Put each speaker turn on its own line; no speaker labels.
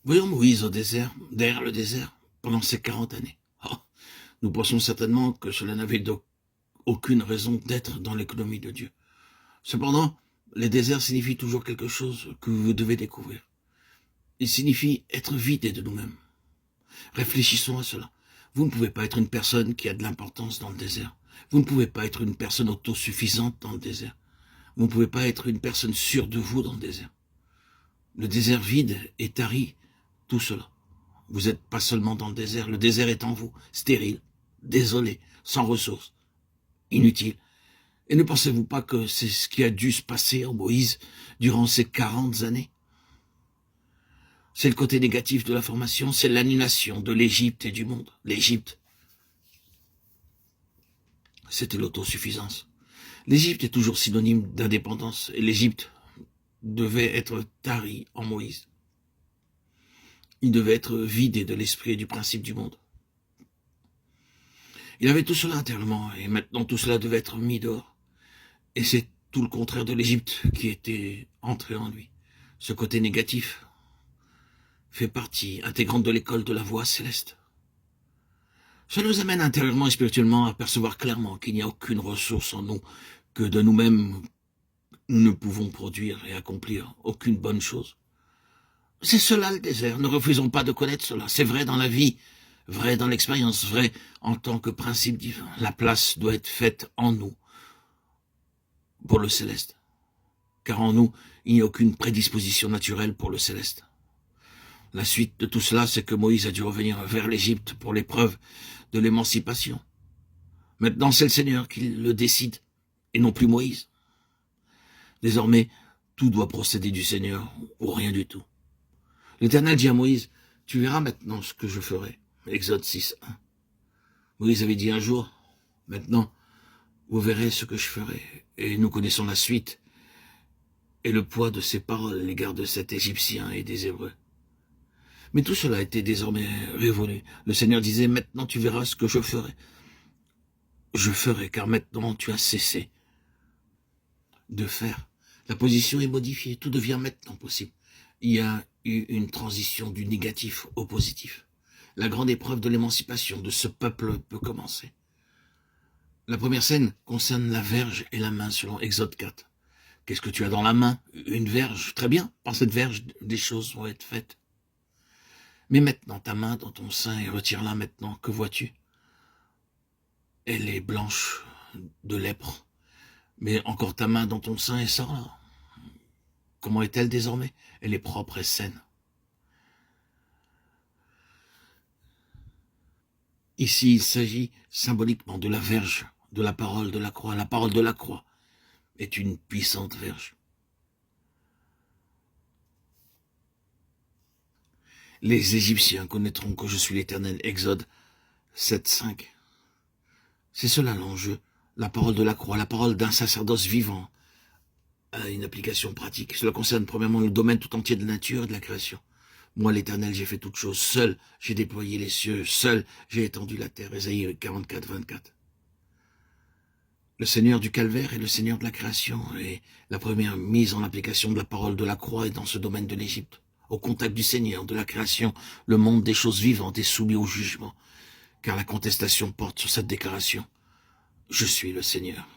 Voyons Moïse au désert, derrière le désert, pendant ces 40 années. Oh, nous pensons certainement que cela n'avait aucune raison d'être dans l'économie de Dieu. Cependant, les déserts signifient toujours quelque chose que vous devez découvrir. Ils signifient être vidés de nous-mêmes. Réfléchissons à cela. Vous ne pouvez pas être une personne qui a de l'importance dans le désert. Vous ne pouvez pas être une personne autosuffisante dans le désert. Vous ne pouvez pas être une personne sûre de vous dans le désert. Le désert vide et tari, tout cela. Vous n'êtes pas seulement dans le désert est en vous, stérile, désolé, sans ressources, inutile. Et ne pensez-vous pas que c'est ce qui a dû se passer en Moïse durant ces 40 années? C'est le côté négatif de la formation, c'est l'annulation de l'Égypte et du monde. L'Égypte, c'était l'autosuffisance. L'Égypte est toujours synonyme d'indépendance, et l'Égypte devait être tarie en Moïse. Il devait être vidé de l'esprit et du principe du monde. Il avait tout cela intérieurement, et maintenant tout cela devait être mis dehors. Et c'est tout le contraire de l'Égypte qui était entré en lui. Ce côté négatif fait partie intégrante de l'école de la voie céleste. Cela nous amène intérieurement et spirituellement à percevoir clairement qu'il n'y a aucune ressource en nous, que de nous-mêmes nous ne pouvons produire et accomplir aucune bonne chose. C'est cela le désert, ne refusons pas de connaître cela. C'est vrai dans la vie, vrai dans l'expérience, vrai en tant que principe divin. La place doit être faite en nous pour le céleste. Car en nous, il n'y a aucune prédisposition naturelle pour le céleste. La suite de tout cela, c'est que Moïse a dû revenir vers l'Égypte pour l'épreuve de l'émancipation. Maintenant, c'est le Seigneur qui le décide, et non plus Moïse. Désormais, tout doit procéder du Seigneur, ou rien du tout. L'Éternel dit à Moïse, « Tu verras maintenant ce que je ferai. » Exode 6:1. Moïse avait dit un jour, « Maintenant, vous verrez ce que je ferai. » Et nous connaissons la suite et le poids de ces paroles à l'égard de cet Égyptien et des Hébreux. Mais tout cela était désormais révolu. Le Seigneur disait, « Maintenant tu verras ce que je ferai. » Je ferai, car maintenant tu as cessé de faire. La position est modifiée, tout devient maintenant possible. Il y a eu une transition du négatif au positif. La grande épreuve de l'émancipation de ce peuple peut commencer. La première scène concerne la verge et la main, selon Exode 4. Qu'est-ce que tu as dans la main? Une verge. Très bien, par cette verge, des choses vont être faites. Mais maintenant, ta main dans ton sein et retire-la maintenant. Que vois-tu? Elle est blanche de lèpre. Mais encore ta main dans ton sein et sors-la. Comment est-elle désormais? Elle est propre et saine. Ici, il s'agit symboliquement de la verge, de la parole de la croix. La parole de la croix est une puissante verge. Les Égyptiens connaîtront que je suis l'Éternel. Exode 7:5. C'est cela l'enjeu. La parole de la croix, la parole d'un sacerdoce vivant a une application pratique. Cela concerne premièrement le domaine tout entier de la nature et de la création. Moi, l'Éternel, j'ai fait toutes choses. Seul, j'ai déployé les cieux. Seul, j'ai étendu la terre. Ésaïe 44:24. Le Seigneur du calvaire est le Seigneur de la création. Et la première mise en application de la parole de la croix est dans ce domaine de l'Égypte. Au contact du Seigneur, de la création, le monde des choses vivantes est soumis au jugement. Car la contestation porte sur cette déclaration. Je suis le Seigneur.